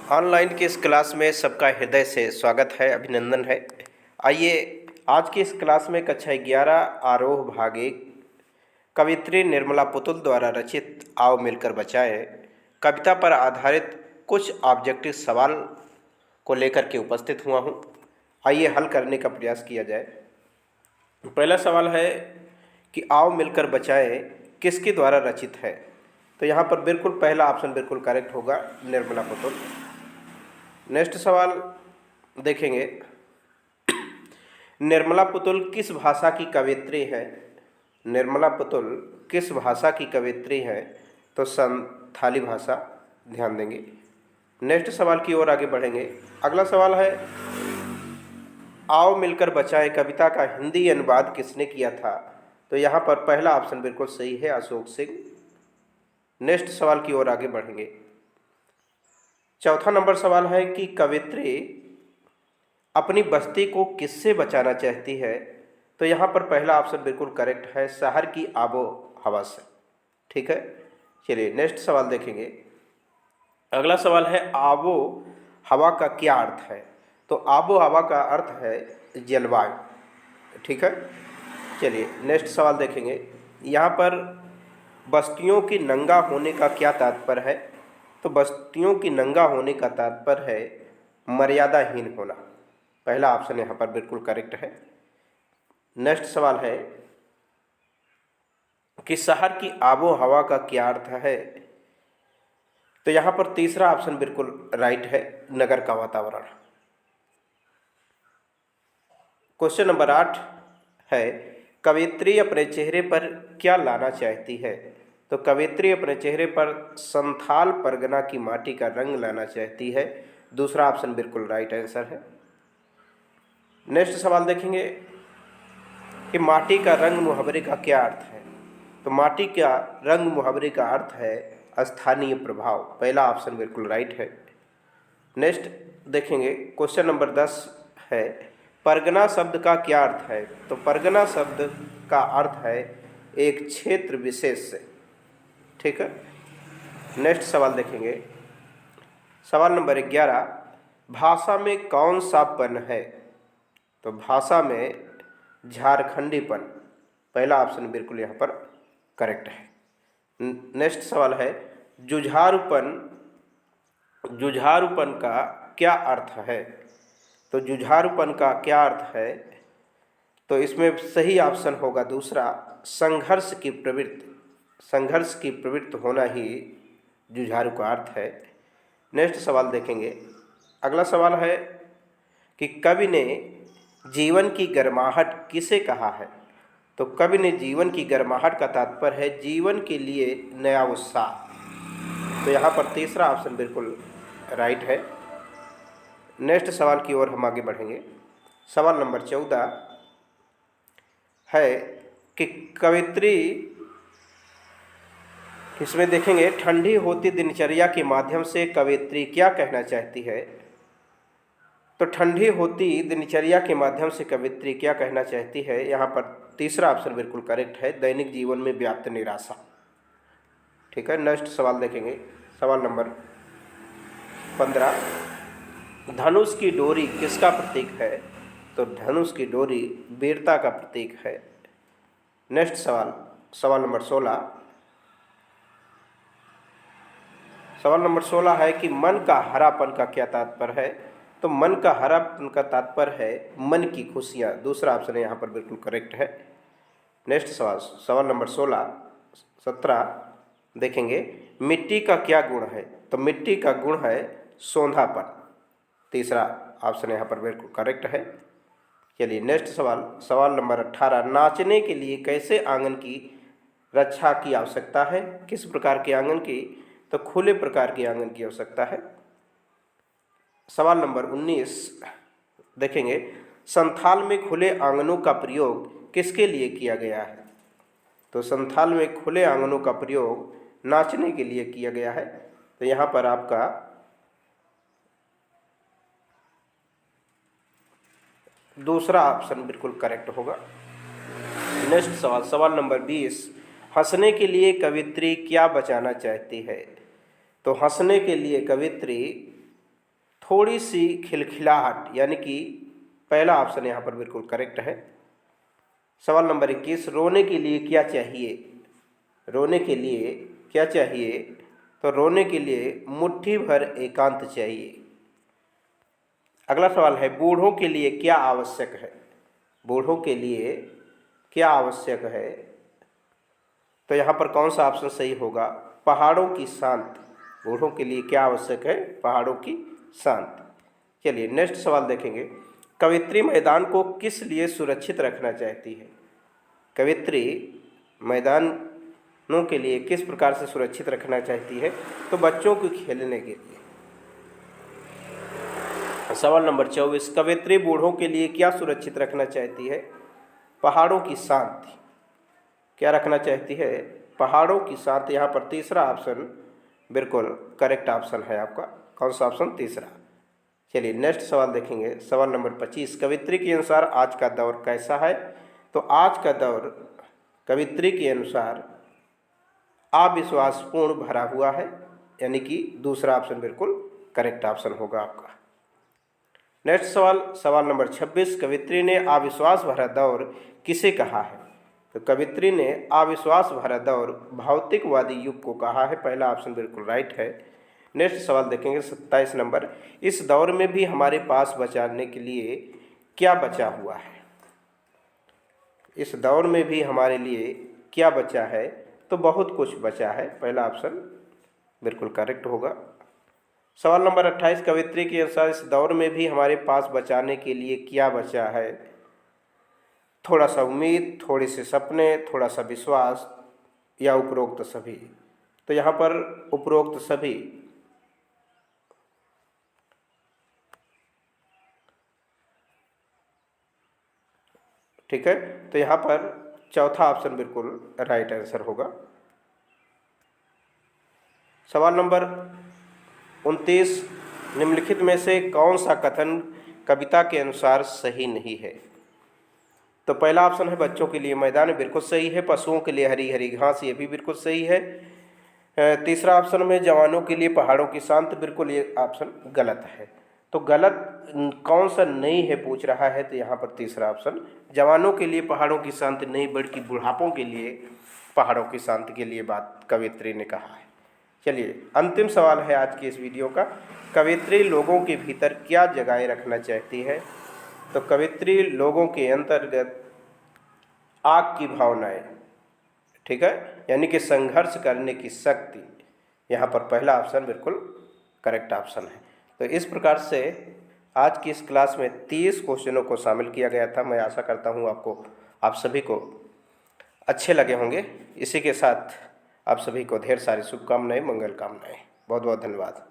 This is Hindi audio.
ऑनलाइन की इस क्लास में सबका हृदय से स्वागत है, अभिनंदन है। आइए आज की इस क्लास में कक्षा 11 आरोह भाग 1 कवित्री निर्मला पुतुल द्वारा रचित आओ मिलकर बचाएं कविता पर आधारित कुछ ऑब्जेक्टिव सवाल को लेकर के उपस्थित हुआ हूँ। आइए हल करने का प्रयास किया जाए। पहला सवाल है कि आओ मिलकर बचाएं किसके द्वारा रचित है। तो यहाँ पर बिल्कुल पहला ऑप्शन बिल्कुल करेक्ट होगा, निर्मला पुतुल। नेक्स्ट सवाल देखेंगे, निर्मला पुतुल किस भाषा की कवयित्री है। निर्मला पुतुल किस भाषा की कवयित्री है। तो संथाली भाषा, ध्यान देंगे। नेक्स्ट सवाल की ओर आगे बढ़ेंगे। अगला सवाल है, आओ मिलकर बचाएं कविता का हिंदी अनुवाद किसने किया था। तो यहाँ पर पहला ऑप्शन बिल्कुल सही है, अशोक सिंह। नेक्स्ट सवाल की ओर आगे बढ़ेंगे। चौथा नंबर सवाल है कि कवित्री अपनी बस्ती को किससे बचाना चाहती है। तो यहाँ पर पहला ऑप्शन बिल्कुल करेक्ट है, शहर की आबो हवा से। ठीक है, चलिए नेक्स्ट सवाल देखेंगे। अगला सवाल है, आबो हवा का क्या अर्थ है। तो आबो हवा का अर्थ है जलवायु। ठीक है, चलिए नेक्स्ट सवाल देखेंगे। यहाँ पर बस्तियों की नंगा होने का क्या तात्पर्य है। तो बस्तियों की नंगा होने का तात्पर्य है मर्यादाहीन होना। पहला ऑप्शन यहाँ पर बिल्कुल करेक्ट है। नेक्स्ट सवाल है कि शहर की आबो हवा का क्या अर्थ है। तो यहाँ पर तीसरा ऑप्शन बिल्कुल राइट है, नगर का वातावरण। क्वेश्चन नंबर 8 है, कवित्री अपने चेहरे पर क्या लाना चाहती है। तो कवित्री अपने चेहरे पर संथाल परगना की माटी का रंग लाना चाहती है। दूसरा ऑप्शन बिल्कुल राइट आंसर है। नेक्स्ट सवाल देखेंगे कि माटी का रंग मुहावरे का क्या अर्थ है। तो माटी का रंग मुहावरे का अर्थ है स्थानीय प्रभाव। पहला ऑप्शन बिल्कुल राइट है। नेक्स्ट देखेंगे, क्वेश्चन नंबर 10 है, परगना शब्द का क्या अर्थ है। तो परगना शब्द का अर्थ है एक क्षेत्र विशेष से। ठीक है, नेक्स्ट सवाल देखेंगे। सवाल नंबर 11, भाषा में कौन सा पन है। तो भाषा में झारखंडीपन। पहला ऑप्शन बिल्कुल यहाँ पर करेक्ट है। नेक्स्ट सवाल है, जुझारूपन जुझारूपन का क्या अर्थ है। तो जुझारूपन का क्या अर्थ है। तो इसमें सही ऑप्शन होगा दूसरा, संघर्ष की प्रवृत्ति। संघर्ष की प्रवृत्ति होना ही जुझारू का अर्थ है। नेक्स्ट सवाल देखेंगे। अगला सवाल है कि कवि ने जीवन की गर्माहट किसे कहा है। तो कवि ने जीवन की गर्माहट का तात्पर्य है जीवन के लिए नया उत्साह। तो यहाँ पर तीसरा ऑप्शन बिल्कुल राइट है। नेक्स्ट सवाल की ओर हम आगे बढ़ेंगे। सवाल नंबर 14 है कि कवित्री, इसमें देखेंगे, ठंडी होती दिनचर्या के माध्यम से कवित्री क्या कहना चाहती है। तो ठंडी होती दिनचर्या के माध्यम से कवित्री क्या कहना चाहती है। यहाँ पर तीसरा ऑप्शन बिल्कुल करेक्ट है, दैनिक जीवन में व्याप्त निराशा। ठीक है, नेक्स्ट सवाल देखेंगे। सवाल नंबर 15, धनुष की डोरी किसका प्रतीक है। तो धनुष की डोरी वीरता का प्रतीक है। नेक्स्ट सवाल, सवाल नंबर 16। सवाल नंबर 16 है कि मन का हरापन का क्या तात्पर्य है। तो मन का हरापन का तात्पर्य है मन की खुशियाँ। दूसरा ऑप्शन है यहाँ पर बिल्कुल करेक्ट है। नेक्स्ट सवाल, सवाल नंबर 17 देखेंगे, मिट्टी का क्या गुण है। तो मिट्टी का गुण है सौंधापन। तीसरा ऑप्शन यहाँ पर बिल्कुल करेक्ट है। चलिए नेक्स्ट सवाल, सवाल नंबर 18, नाचने के लिए कैसे आंगन की रक्षा की आवश्यकता है। किस प्रकार के आंगन की। तो खुले प्रकार के आंगन की आवश्यकता है। सवाल नंबर 19 देखेंगे, संथाल में खुले आंगनों का प्रयोग किसके लिए किया गया है। तो संथाल में खुले आंगनों का प्रयोग नाचने के लिए किया गया है। तो यहाँ पर आपका दूसरा ऑप्शन बिल्कुल करेक्ट होगा। नेक्स्ट सवाल, सवाल नंबर 20, हंसने के लिए कवित्री क्या बचाना चाहती है। तो हंसने के लिए कवित्री थोड़ी सी खिलखिलाहट, यानी कि पहला ऑप्शन यहाँ पर बिल्कुल करेक्ट है। सवाल नंबर 21, रोने के लिए क्या चाहिए? रोने के लिए क्या चाहिए? तो रोने के लिए मुट्ठी भर एकांत चाहिए। अगला सवाल है, बूढ़ों के लिए क्या आवश्यक है? बूढ़ों के लिए क्या आवश्यक है? तो यहाँ पर कौन सा ऑप्शन सही होगा? पहाड़ों की शांति। बूढ़ों के लिए क्या आवश्यक है? पहाड़ों की शांति। चलिए नेक्स्ट सवाल देखेंगे। कवित्री मैदान को किस लिए सुरक्षित रखना चाहती है? कवित्री मैदानों के लिए किस प्रकार से सुरक्षित रखना चाहती है? तो बच्चों को खेलने के लिए। सवाल नंबर 24, कवित्री बूढ़ों के लिए क्या सुरक्षित रखना चाहती है? पहाड़ों की शांति। क्या रखना चाहती है? पहाड़ों की शांति। यहाँ पर तीसरा ऑप्शन बिल्कुल करेक्ट ऑप्शन है आपका। कौन सा ऑप्शन? तीसरा। चलिए नेक्स्ट सवाल देखेंगे। सवाल नंबर 25, कवित्री के अनुसार आज का दौर कैसा है? तो आज का दौर कवित्री के अनुसार अविश्वासपूर्ण भरा हुआ है, यानी कि दूसरा ऑप्शन बिल्कुल करेक्ट ऑप्शन होगा आपका। नेक्स्ट सवाल, सवाल नंबर 26, कवित्री ने अविश्वास भरा दौर किसे कहा है? तो कवित्री ने अविश्वास भरा दौर भौतिकवादी युग को कहा है। पहला ऑप्शन बिल्कुल राइट है। नेक्स्ट सवाल देखेंगे 27 नंबर, इस दौर में भी हमारे पास बचाने के लिए क्या बचा हुआ है? इस दौर में भी हमारे लिए क्या बचा है? तो बहुत कुछ बचा है। पहला ऑप्शन बिल्कुल करेक्ट होगा। सवाल नंबर 28, कवित्री के अनुसार इस दौर में भी हमारे पास बचाने के लिए क्या बचा है? थोड़ा सा उम्मीद, थोड़े से सपने, थोड़ा सा विश्वास, या उपरोक्त सभी। तो यहाँ पर उपरोक्त सभी। ठीक है, तो यहाँ पर चौथा ऑप्शन बिल्कुल राइट आंसर होगा। सवाल नंबर 29, निम्नलिखित में से कौन सा कथन कविता के अनुसार सही नहीं है? तो पहला ऑप्शन है बच्चों के लिए मैदान, बिल्कुल सही है। पशुओं के लिए हरी हरी घास, ये भी बिल्कुल सही है। तीसरा ऑप्शन में जवानों के लिए पहाड़ों की शांति, बिल्कुल ये ऑप्शन गलत है। तो गलत कौन सा नहीं है पूछ रहा है, तो यहाँ पर तीसरा ऑप्शन जवानों के लिए पहाड़ों की शांति नहीं, बल्कि बुढ़ापों के लिए पहाड़ों की शांति के लिए बात कवित्री ने कहा है। चलिए अंतिम सवाल है आज की इस वीडियो का, कवित्री लोगों के भीतर क्या जगाए रखना चाहती है? तो कवित्री लोगों के अंतर्गत आग की भावनाएं, ठीक है, यानी कि संघर्ष करने की शक्ति। यहाँ पर पहला ऑप्शन बिल्कुल करेक्ट ऑप्शन है। तो इस प्रकार से आज की इस क्लास में 30 क्वेश्चनों को शामिल किया गया था। मैं आशा करता हूँ आप सभी को अच्छे लगे होंगे। इसी के साथ आप सभी को ढेर सारी शुभकामनाएं, मंगल कामनाएं। बहुत बहुत धन्यवाद।